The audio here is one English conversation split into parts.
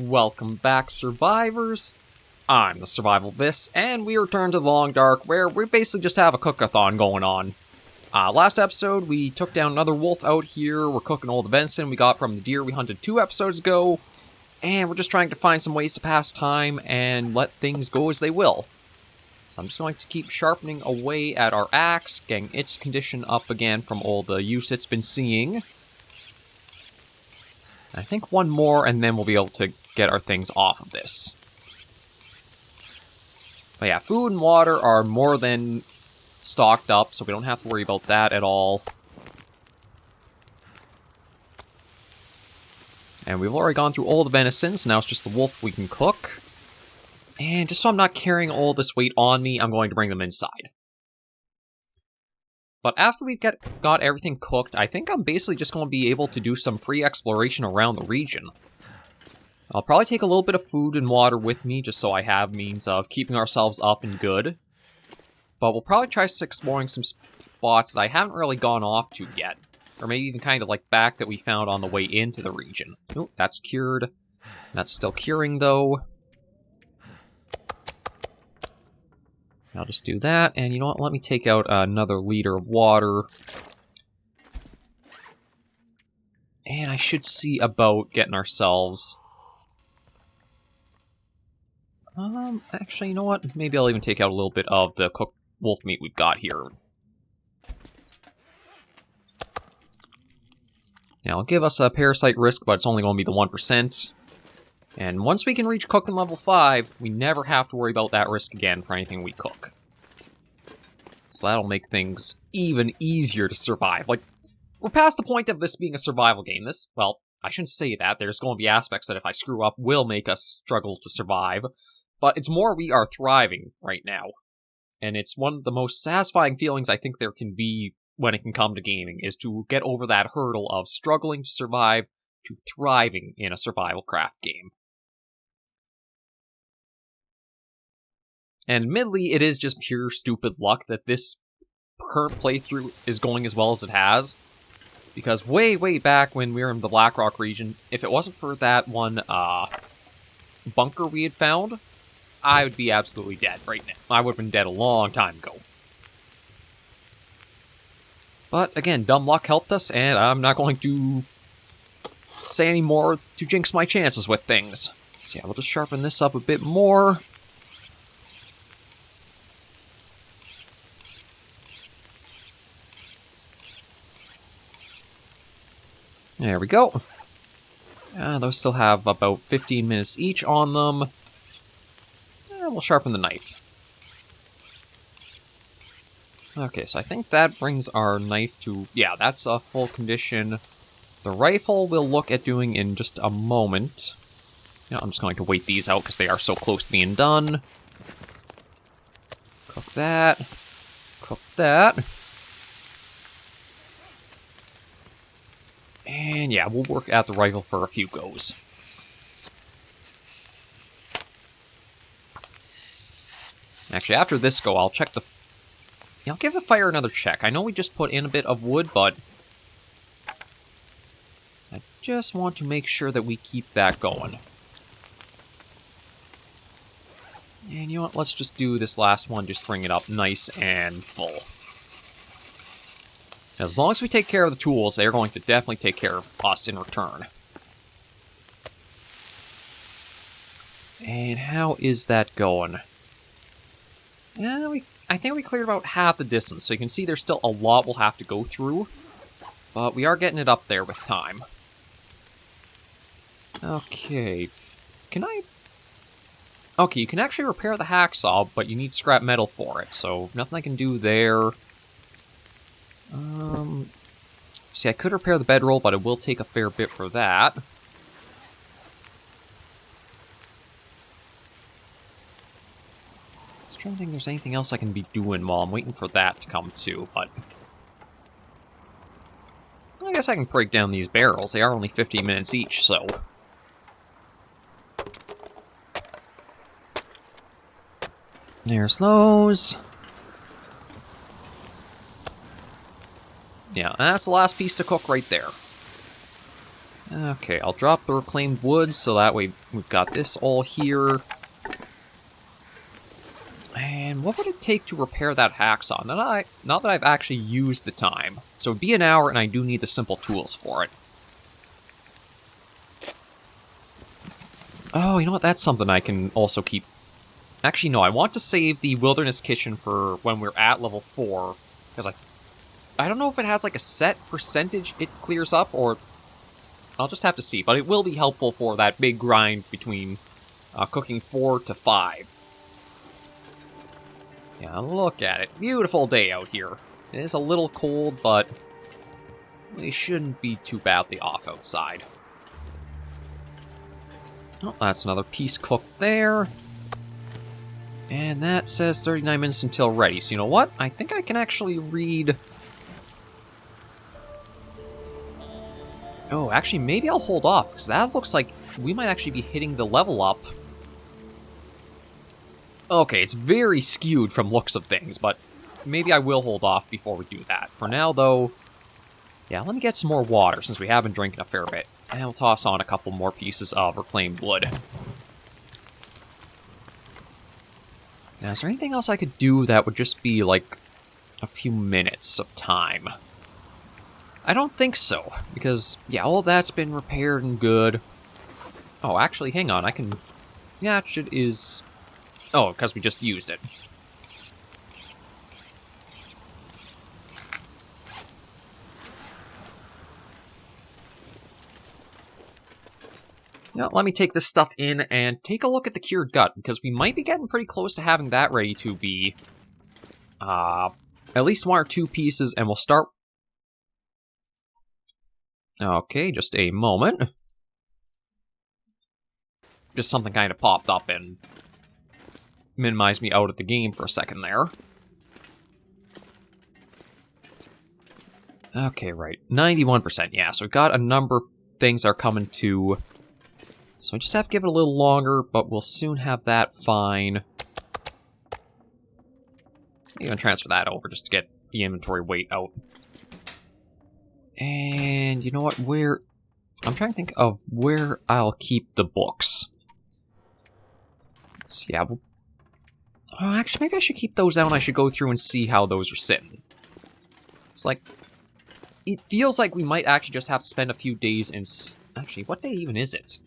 Welcome back, survivors. I'm the SurvivalVis, and we return to the Long Dark, where we basically just have a cook-a-thon going on. Last episode, we took down another wolf out here. We're cooking all the venison we got from the deer we hunted 2 episodes ago, and we're just trying to find some ways to pass time and let things go as they will. So I'm just going to keep sharpening away at our axe, getting its condition up again from all the use it's been seeing. I think one more, and then we'll be able to get our things off of this. But yeah, food and water are more than stocked up, so we don't have to worry about that at all. And we've already gone through all the venison, so now it's just the wolf we can cook. And just so I'm not carrying all this weight on me, I'm going to bring them inside. But after we've got everything cooked, I think I'm basically just going to be able to do some free exploration around the region. I'll probably take a little bit of food and water with me, just so I have means of keeping ourselves up and good. But we'll probably try exploring some spots that I haven't really gone off to yet. Or maybe even kind of like back that we found on the way into the region. Oh, that's cured. That's still curing, though. I'll just do that, and you know what, let me take out another liter of water. And I should see about getting ourselves... actually, you know what, maybe I'll even take out a little bit of the cooked wolf meat we've got here. Now, it'll give us a parasite risk, but it's only going to be the 1%. And once we can reach cooking level 5, we never have to worry about that risk again for anything we cook. So that'll make things even easier to survive. Like, we're past the point of this being a survival game. This, well, I shouldn't say that. There's going to be aspects that if I screw up will make us struggle to survive. But it's more we are thriving right now. And it's one of the most satisfying feelings I think there can be when it can come to gaming, is to get over that hurdle of struggling to survive to thriving in a survival craft game. And admittedly, it is just pure stupid luck that this current playthrough is going as well as it has. Because way back when we were in the Blackrock region, if it wasn't for that one bunker we had found, I would be absolutely dead right now. I would have been dead a long time ago. But again, dumb luck helped us, and I'm not going to say any more to jinx my chances with things. So yeah, we'll just sharpen this up a bit more. There we go. Those still have about 15 minutes each on them. And we'll sharpen the knife. Okay, so I think that brings our knife to... yeah, that's a full condition. The rifle we'll look at doing in just a moment. You know, I'm just going to wait these out because they are so close to being done. Cook that. Cook that. And yeah, we'll work at the rifle for a few goes. Actually, after this go, I'll check the... yeah, I'll give the fire another check. I know we just put in a bit of wood, but... I just want to make sure that we keep that going. And you know what, let's just do this last one, just bring it up nice and full. As long as we take care of the tools, they're going to definitely take care of us in return. And how is that going? Yeah, I think we cleared about half the distance, so you can see there's still a lot we'll have to go through. But we are getting it up there with time. Okay. Can I... okay, you can actually repair the hacksaw, but you need scrap metal for it, so nothing I can do there. See, I could repair the bedroll, but it will take a fair bit for that. Just trying to think if there's anything else I can be doing while I'm waiting for that to come too, but... I guess I can break down these barrels. They are only 15 minutes each, so... there's those. Yeah, and that's the last piece to cook right there. Okay, I'll drop the reclaimed wood, so that way we've got this all here. And what would it take to repair that hacksaw? Not that I've actually used the time. So it'd be an hour, and I do need the simple tools for it. Oh, you know what? That's something I can also keep. Actually, no, I want to save the Wilderness Kitchen for when we're at level 4. Because I don't know if it has like a set percentage it clears up, or I'll just have to see. But it will be helpful for that big grind between cooking 4 to 5. Yeah, look at it. Beautiful day out here. It is a little cold, but we shouldn't be too badly off outside. Oh, that's another piece cooked there. And that says 39 minutes until ready. So you know what? I think I can actually read... Oh, actually, maybe I'll hold off, because that looks like we might actually be hitting the level up. Okay, it's very skewed from looks of things, but maybe I will hold off before we do that. For now, though, yeah, let me get some more water, since we have been drinking a fair bit. And we'll toss on a couple more pieces of reclaimed wood. Now, is there anything else I could do that would just be, like, a few minutes of time? I don't think so, because, yeah, all that's been repaired and good. Oh, actually, hang on, I can... Yeah, it is... Oh, because we just used it. Now, let me take this stuff in and take a look at the cured gut, because we might be getting pretty close to having that ready to be at least 1 or 2 pieces, and we'll start... Okay, just a moment. Just something kind of popped up and minimized me out of the game for a second there. Okay, right. 91%, yeah, so we've got a number of things that are coming to... So I just have to give it a little longer, but we'll soon have that fine. I'm going to transfer that over just to get the inventory weight out. And you know what, I'm trying to think of where I'll keep the books. So yeah, oh, actually, maybe I should keep those out and I should go through and see how those are sitting. It's like, it feels like we might actually just have to spend a few days in... Actually, what day even is it?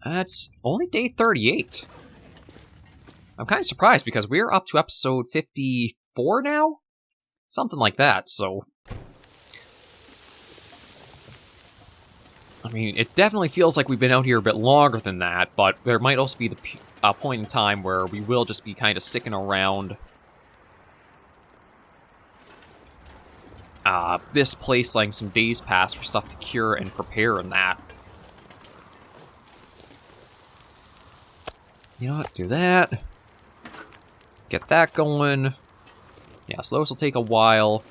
That's only day 38. I'm kind of surprised because we're up to episode 54 now? Something like that, so... I mean, it definitely feels like we've been out here a bit longer than that, but there might also be the point in time where we will just be kind of sticking around this place, letting some days pass for stuff to cure and prepare and that. You know what, do that. Get that going. Yeah, so those will take a while.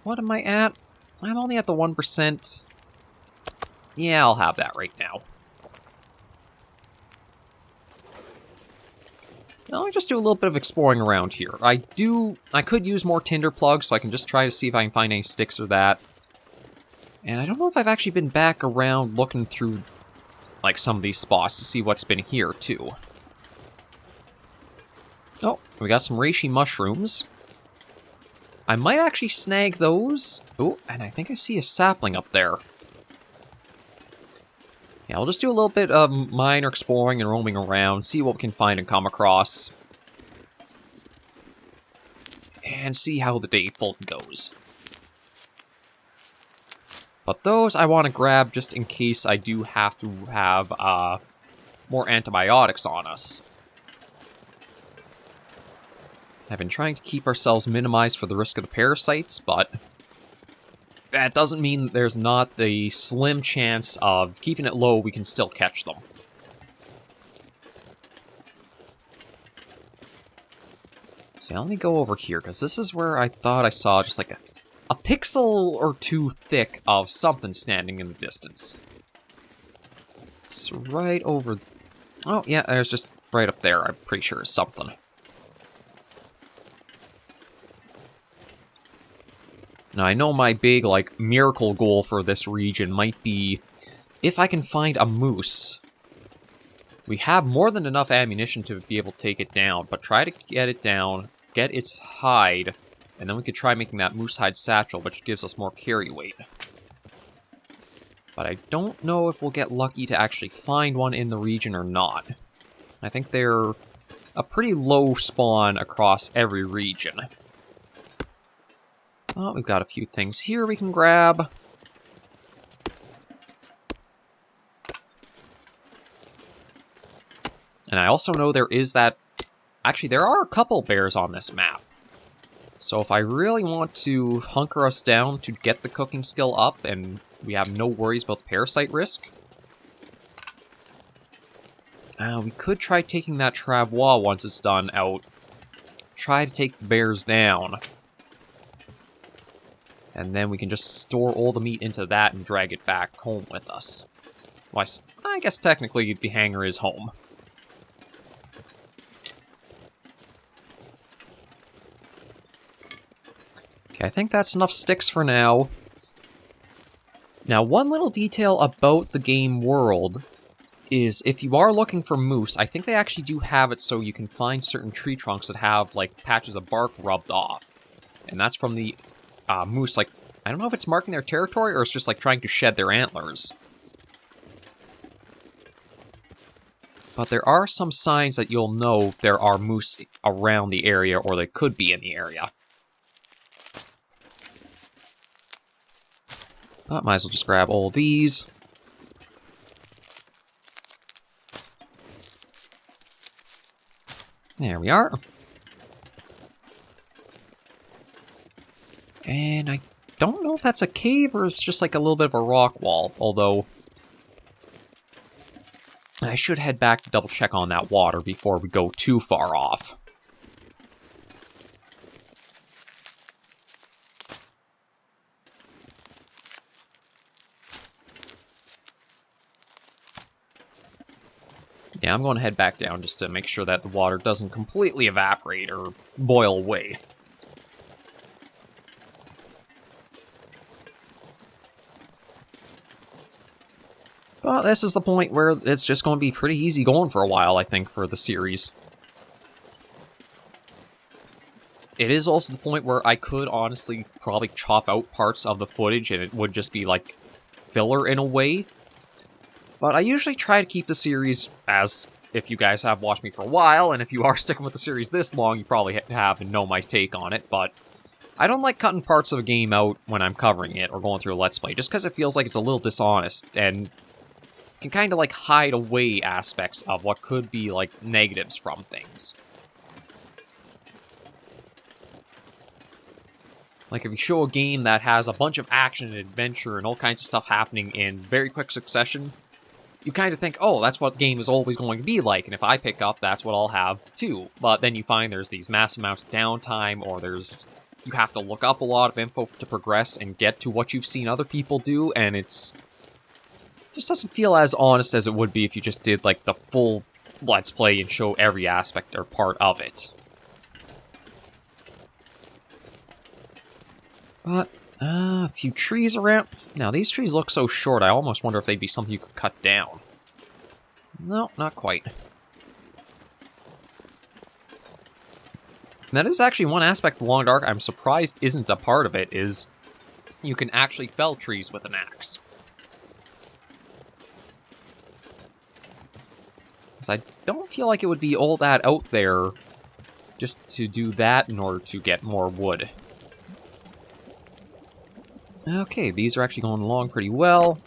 What am I at? I'm only at the 1%. Yeah, I'll have that right now. Now, let me just do a little bit of exploring around here. I could use more tinder plugs, so I can just try to see if I can find any sticks or that. And I don't know if I've actually been back around looking through, like, some of these spots to see what's been here, too. Oh, we got some reishi mushrooms. I might actually snag those. Oh, and I think I see a sapling up there. Yeah, I'll just do a little bit of minor exploring and roaming around, see what we can find and come across. And see how the day fully goes. But those I want to grab just in case I do have to have more antibiotics on us. I've been trying to keep ourselves minimized for the risk of the parasites, but that doesn't mean there's not the slim chance of keeping it low, we can still catch them. So let me go over here, because this is where I thought I saw just like a pixel or two thick of something standing in the distance. So right over... Oh, yeah, there's just right up there, I'm pretty sure is something. Now, I know my big, like, miracle goal for this region might be if I can find a moose. We have more than enough ammunition to be able to take it down, but try to get it down, get its hide, and then we could try making that moose hide satchel, which gives us more carry weight. But I don't know if we'll get lucky to actually find one in the region or not. I think they're a pretty low spawn across every region. Oh, we've got a few things here we can grab. And I also know there is that... Actually, there are a couple bears on this map. So if I really want to hunker us down to get the cooking skill up, and we have no worries about the parasite risk, we could try taking that travois once it's done out. Try to take the bears down. And then we can just store all the meat into that and drag it back home with us. Well, I guess technically the hangar is home. Okay, I think that's enough sticks for now. Now, one little detail about the game world is if you are looking for moose, I think they actually do have it so you can find certain tree trunks that have, like, patches of bark rubbed off. And that's from the moose, like, I don't know if it's marking their territory or it's just, like, trying to shed their antlers. But there are some signs that you'll know there are moose around the area, or they could be in the area. But might as well just grab all these. There we are. And I don't know if that's a cave or it's just like a little bit of a rock wall, although I should head back to double check on that water before we go too far off. Yeah, I'm going to head back down just to make sure that the water doesn't completely evaporate or boil away. But this is the point where it's just going to be pretty easy going for a while, I think, for the series. It is also the point where I could honestly probably chop out parts of the footage and it would just be like filler in a way. But I usually try to keep the series, as if you guys have watched me for a while, and if you are sticking with the series this long, you probably have and know my take on it, but I don't like cutting parts of a game out when I'm covering it or going through a Let's Play, just because it feels like it's a little dishonest, and can kind of like hide away aspects of what could be like negatives from things. Like if you show a game that has a bunch of action and adventure and all kinds of stuff happening in very quick succession, you kind of think, oh, that's what the game is always going to be like, and if I pick up, that's what I'll have too. But then you find there's these massive amounts of downtime, or you have to look up a lot of info to progress and get to what you've seen other people do, and just doesn't feel as honest as it would be if you just did like the full Let's Play and show every aspect or part of it. But a few trees around. Now, these trees look so short, I almost wonder if they'd be something you could cut down. No, not quite. And that is actually one aspect of Long Dark I'm surprised isn't a part of it, is you can actually fell trees with an axe. Because I don't feel like it would be all that out there just to do that in order to get more wood. Okay, these are actually going along pretty well.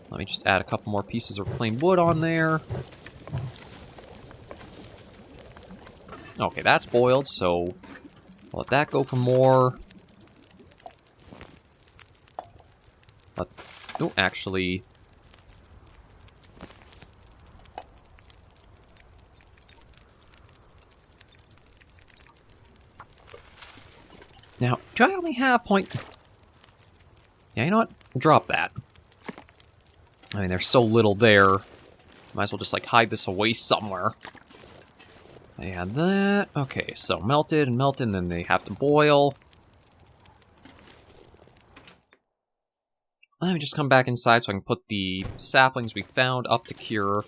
Let me just add a couple more pieces of plain wood on there. Okay, that's boiled, so I'll let that go for more. Oh, actually... Now, do I only have point... Yeah, you know what? Drop that. I mean, there's so little there. Might as well just, like, hide this away somewhere. And that... Okay, so melted and melted, and then they have to boil. Let me just come back inside so I can put the saplings we found up to cure.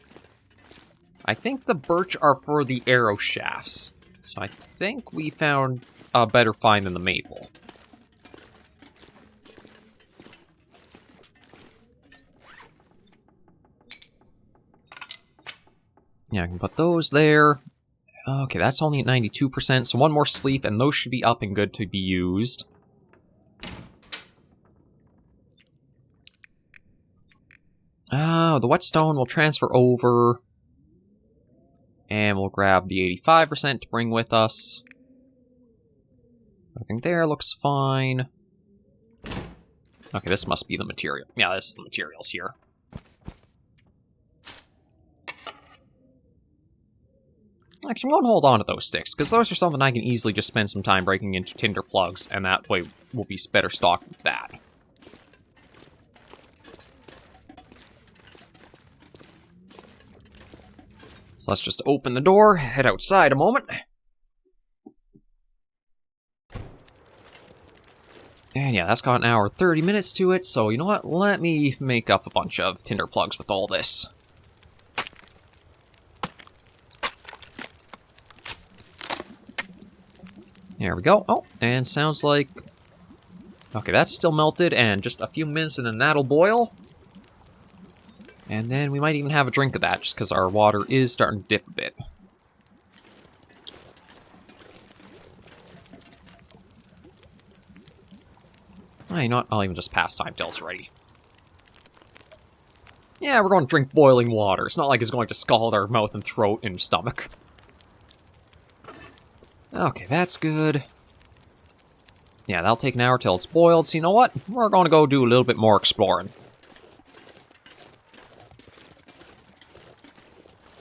I think the birch are for the arrow shafts. So I think we found a better find than the maple. Yeah, I can put those there. Okay, that's only at 92%, so one more sleep, and those should be up and good to be used. The whetstone will transfer over. And we'll grab the 85% to bring with us. Everything there looks fine. Okay, this must be the material. Yeah, this is the materials here. Actually, I'm going to hold on to those sticks, because those are something I can easily just spend some time breaking into tinder plugs, and that way we'll be better stocked with that. So let's just open the door, head outside a moment. And yeah, that's got an hour 30 minutes to it, so you know what? Let me make up a bunch of tinder plugs with all this. There we go. Oh, and sounds like... Okay, that's still melted, and just a few minutes and then that'll boil. And then we might even have a drink of that, just because our water is starting to dip a bit. Oh, you know what? I'll even just pass time till it's ready. Yeah, we're going to drink boiling water. It's not like it's going to scald our mouth and throat and stomach. Okay, that's good. Yeah, that'll take an hour till it's boiled, so you know what? We're going to go do a little bit more exploring.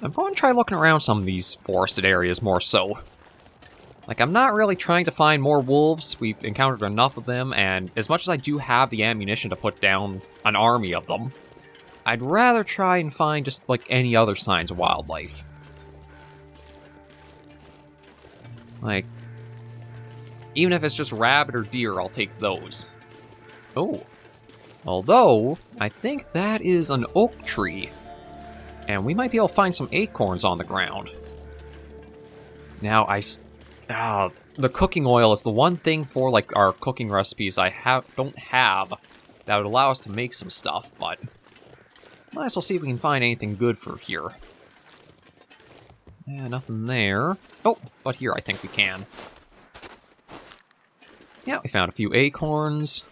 I'm going to try looking around some of these forested areas more so. Like, I'm not really trying to find more wolves. We've encountered enough of them, and as much as I do have the ammunition to put down an army of them, I'd rather try and find just, like, any other signs of wildlife. Like, even if it's just rabbit or deer, I'll take those. Oh. Although, I think that is an oak tree. And we might be able to find some acorns on the ground. Now, the cooking oil is the one thing for, like, our cooking recipes I don't have that would allow us to make some stuff, but might as well see if we can find anything good for here. Yeah, nothing there. Oh, but here I think we can. Yeah, we found a few acorns.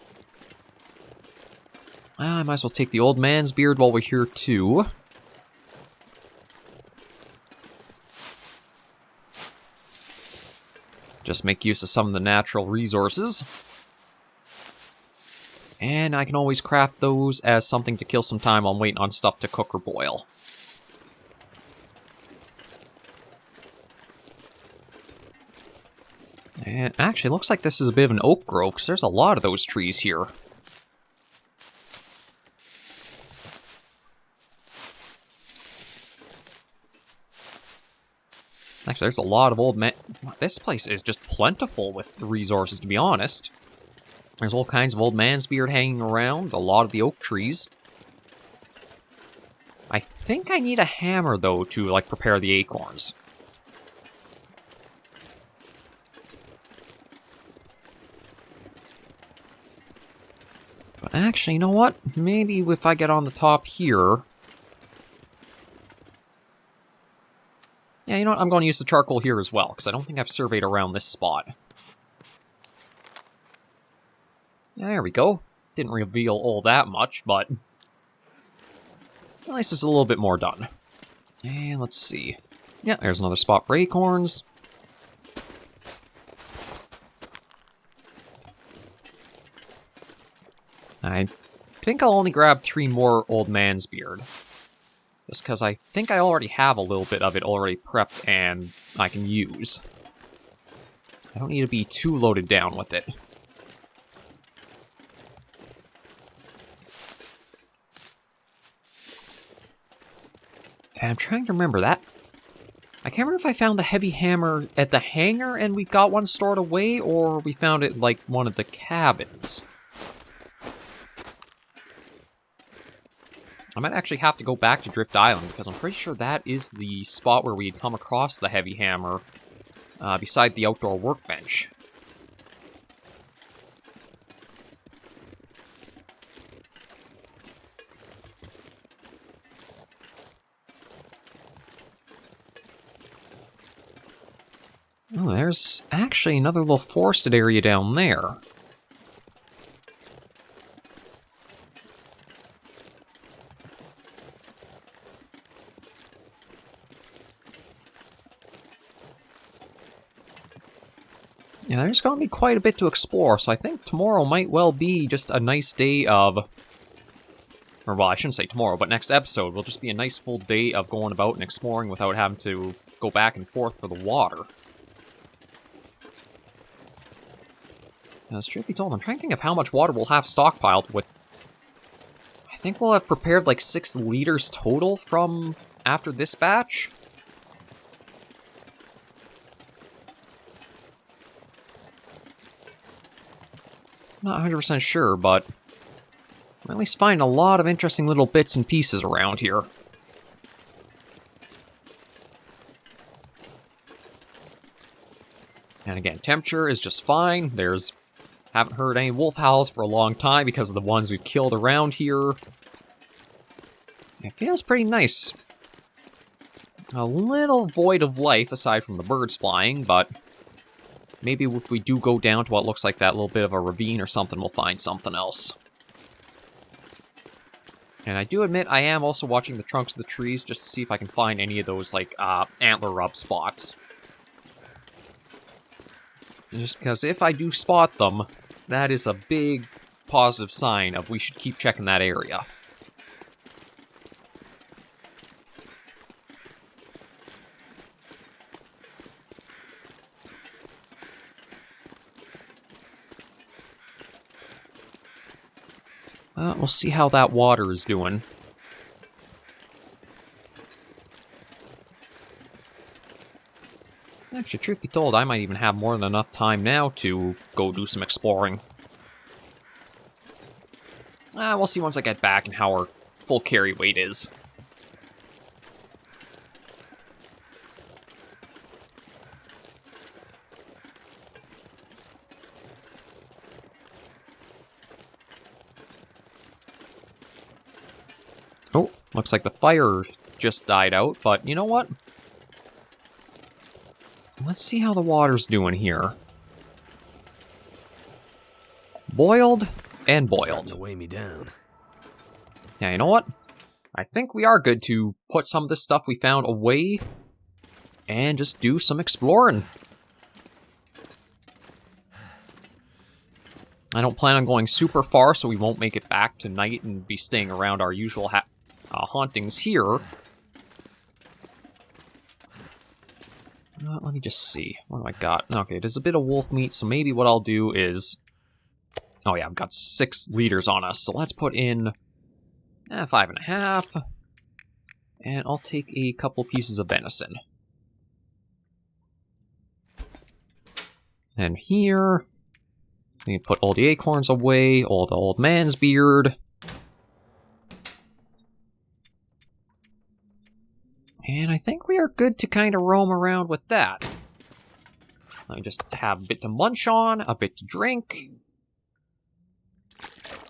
I might as well take the old man's beard while we're here, too. Just make use of some of the natural resources. And I can always craft those as something to kill some time while I'm waiting on stuff to cook or boil. And actually, it looks like this is a bit of an oak grove, because there's a lot of those trees here. Actually, there's a lot of old men. This place is just plentiful with resources, to be honest. There's all kinds of old man's beard hanging around, a lot of the oak trees. I think I need a hammer, though, to, like, prepare the acorns. But actually, you know what? Maybe if I get on the top here... Yeah, you know what? I'm going to use the charcoal here as well, because I don't think I've surveyed around this spot. Yeah, there we go. Didn't reveal all that much, but... at least it's a little bit more done. And let's see. Yeah, there's another spot for acorns. I think I'll only grab 3 more old man's beard. Just because I think I already have a little bit of it already prepped and I can use. I don't need to be too loaded down with it. And I'm trying to remember that. I can't remember if I found the heavy hammer at the hangar and we got one stored away, or we found it like one of the cabins. I might actually have to go back to Drift Island, because I'm pretty sure that is the spot where we had come across the heavy hammer, beside the outdoor workbench. Oh, there's actually another little forested area down there. Yeah, there's going to be quite a bit to explore, so I think tomorrow might well be just a nice day of... Or, well, I shouldn't say tomorrow, but next episode will just be a nice full day of going about and exploring without having to go back and forth for the water. Now, as truth be told, I'm trying to think of how much water we'll have stockpiled with... I think we'll have prepared like 6 liters total from after this batch. Not 100% sure, but I'm at least finding a lot of interesting little bits and pieces around here. And again, temperature is just fine. Haven't heard any wolf howls for a long time because of the ones we've killed around here. It feels pretty nice. A little void of life aside from the birds flying, but maybe if we do go down to what looks like that little bit of a ravine or something, we'll find something else. And I do admit I am also watching the trunks of the trees just to see if I can find any of those, like, antler rub spots. Just because if I do spot them, that is a big positive sign of we should keep checking that area. We'll see how that water is doing. Actually, truth be told, I might even have more than enough time now to go do some exploring. We'll see once I get back and how our full carry weight is. Oh, looks like the fire just died out, but you know what? Let's see how the water's doing here. Boiled and boiled. To weigh me down. Yeah, you know what? I think we are good to put some of this stuff we found away and just do some exploring. I don't plan on going super far, so we won't make it back tonight and be staying around our usual hauntings here. Let me just see. What do I got? Okay, there's a bit of wolf meat, so maybe what I'll do is... Oh yeah, I've got 6 liters on us, so let's put in 5.5. And I'll take a couple pieces of venison. And here... We can put all the acorns away, all the old man's beard. And I think we are good to kind of roam around with that. Let me just have a bit to munch on, a bit to drink.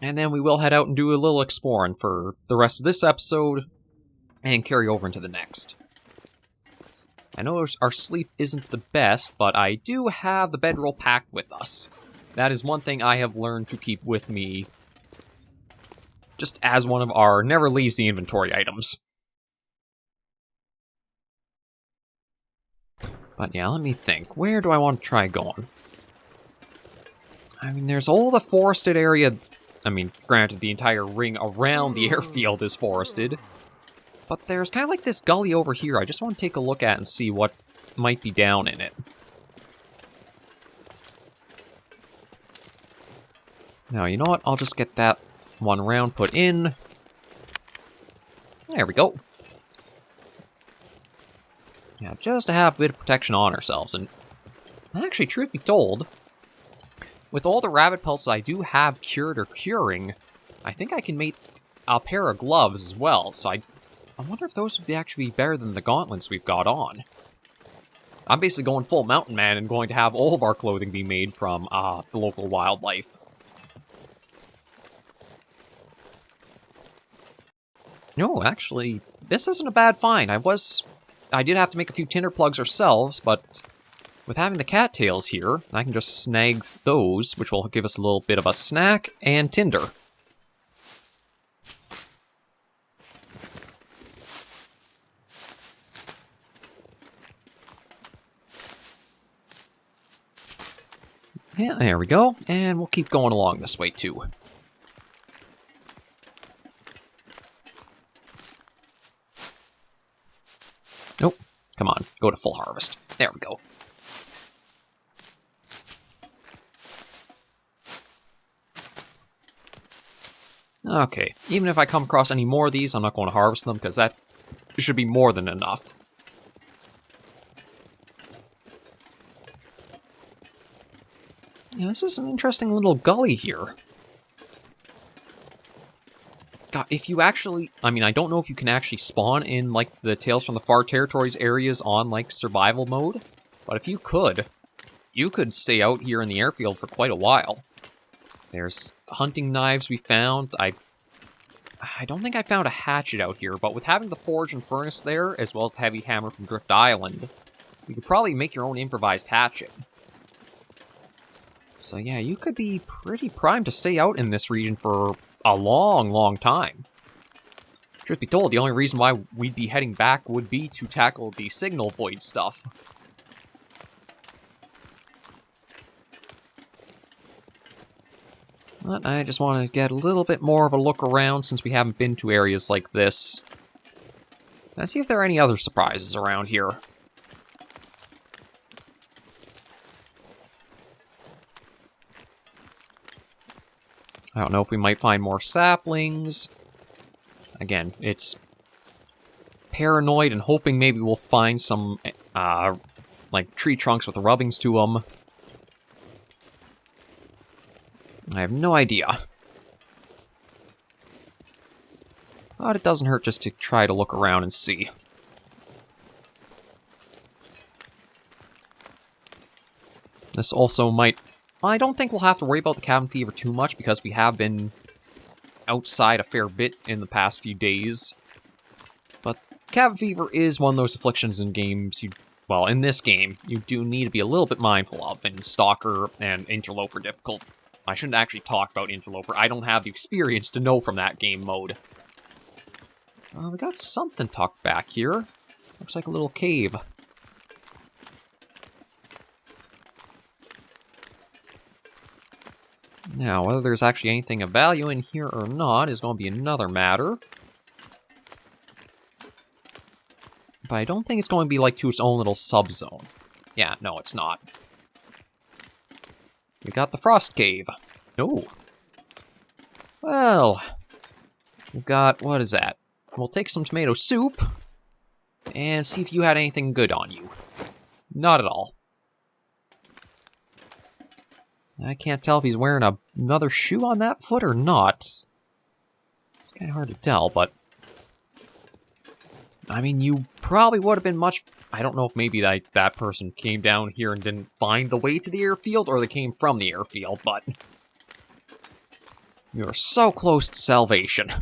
And then we will head out and do a little exploring for the rest of this episode and carry over into the next. I know our sleep isn't the best, but I do have the bedroll packed with us. That is one thing I have learned to keep with me just as one of our never leaves the inventory items. But yeah, let me think. Where do I want to try going? I mean, there's all the forested area. I mean, granted, the entire ring around the airfield is forested. But there's kind of like this gully over here I just want to take a look at and see what might be down in it. Now, you know what? I'll just get that one round put in. There we go. Yeah, just to have a bit of protection on ourselves. And actually, truth be told, with all the rabbit pelts that I do have cured or curing, I think I can make a pair of gloves as well, so I wonder if those would actually be better than the gauntlets we've got on. I'm basically going full mountain man and going to have all of our clothing be made from the local wildlife. No, actually, this isn't a bad find. I did have to make a few tinder plugs ourselves, but with having the cattails here, I can just snag those, which will give us a little bit of a snack and tinder. Yeah, there we go, and we'll keep going along this way too. Nope. Come on, go to full harvest. There we go. Okay, even if I come across any more of these, I'm not going to harvest them, because that should be more than enough. Yeah, this is an interesting little gully here. God, if you actually... I mean, I don't know if you can actually spawn in, like, the Tales from the Far Territories areas on, like, survival mode. But if you could stay out here in the airfield for quite a while. There's hunting knives we found. I don't think I found a hatchet out here, but with having the forge and furnace there, as well as the heavy hammer from Drift Island, you could probably make your own improvised hatchet. So yeah, you could be pretty primed to stay out in this region for a long, long time. Truth be told, the only reason why we'd be heading back would be to tackle the signal void stuff. But I just want to get a little bit more of a look around since we haven't been to areas like this. Let's see if there are any other surprises around here. I don't know if we might find more saplings. Again, it's paranoid and hoping maybe we'll find some, like, tree trunks with rubbings to them. I have no idea. But it doesn't hurt just to try to look around and see. This also might... I don't think we'll have to worry about the cabin fever too much because we have been outside a fair bit in the past few days. But cabin fever is one of those afflictions in games well, in this game, you do need to be a little bit mindful of in Stalker and Interloper difficult. I shouldn't actually talk about Interloper. I don't have the experience to know from that game mode. We got something tucked back here. Looks like a little cave. Now, whether there's actually anything of value in here or not is going to be another matter. But I don't think it's going to be like to its own little sub-zone. Yeah, no, it's not. We got the Frost Cave. Oh. Well, we've got, what is that? We'll take some tomato soup and see if you had anything good on you. Not at all. I can't tell if he's wearing another shoe on that foot or not. It's kind of hard to tell, but... I mean, you probably would have been much... I don't know if maybe that person came down here and didn't find the way to the airfield, or they came from the airfield, but... You're so close to salvation.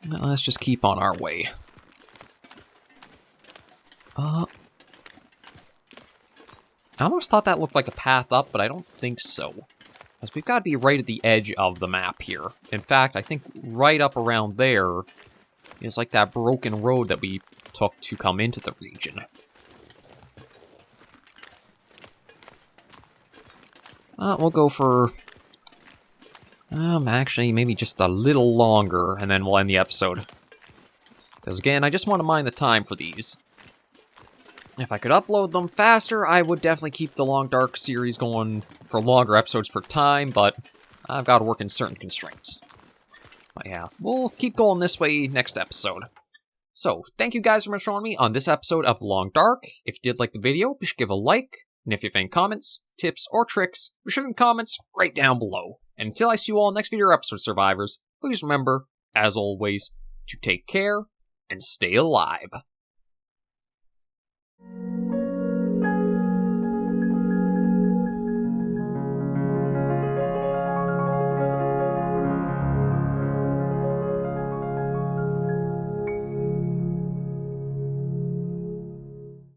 Now, let's just keep on our way. I almost thought that looked like a path up, but I don't think so. Because we've got to be right at the edge of the map here. In fact, I think right up around there is like that broken road that we took to come into the region. We'll go for... actually, maybe just a little longer, and then we'll end the episode. Because again, I just want to mind the time for these. If I could upload them faster, I would definitely keep the Long Dark series going for longer episodes per time, but I've got to work in certain constraints. But yeah, we'll keep going this way next episode. So, thank you guys so much for joining me on this episode of The Long Dark. If you did like the video, be sure to give a like, And if you have any comments, tips, or tricks, be sure to leave comments right down below. And until I see you all in the next video or episode, survivors, please remember, as always, to take care and stay alive.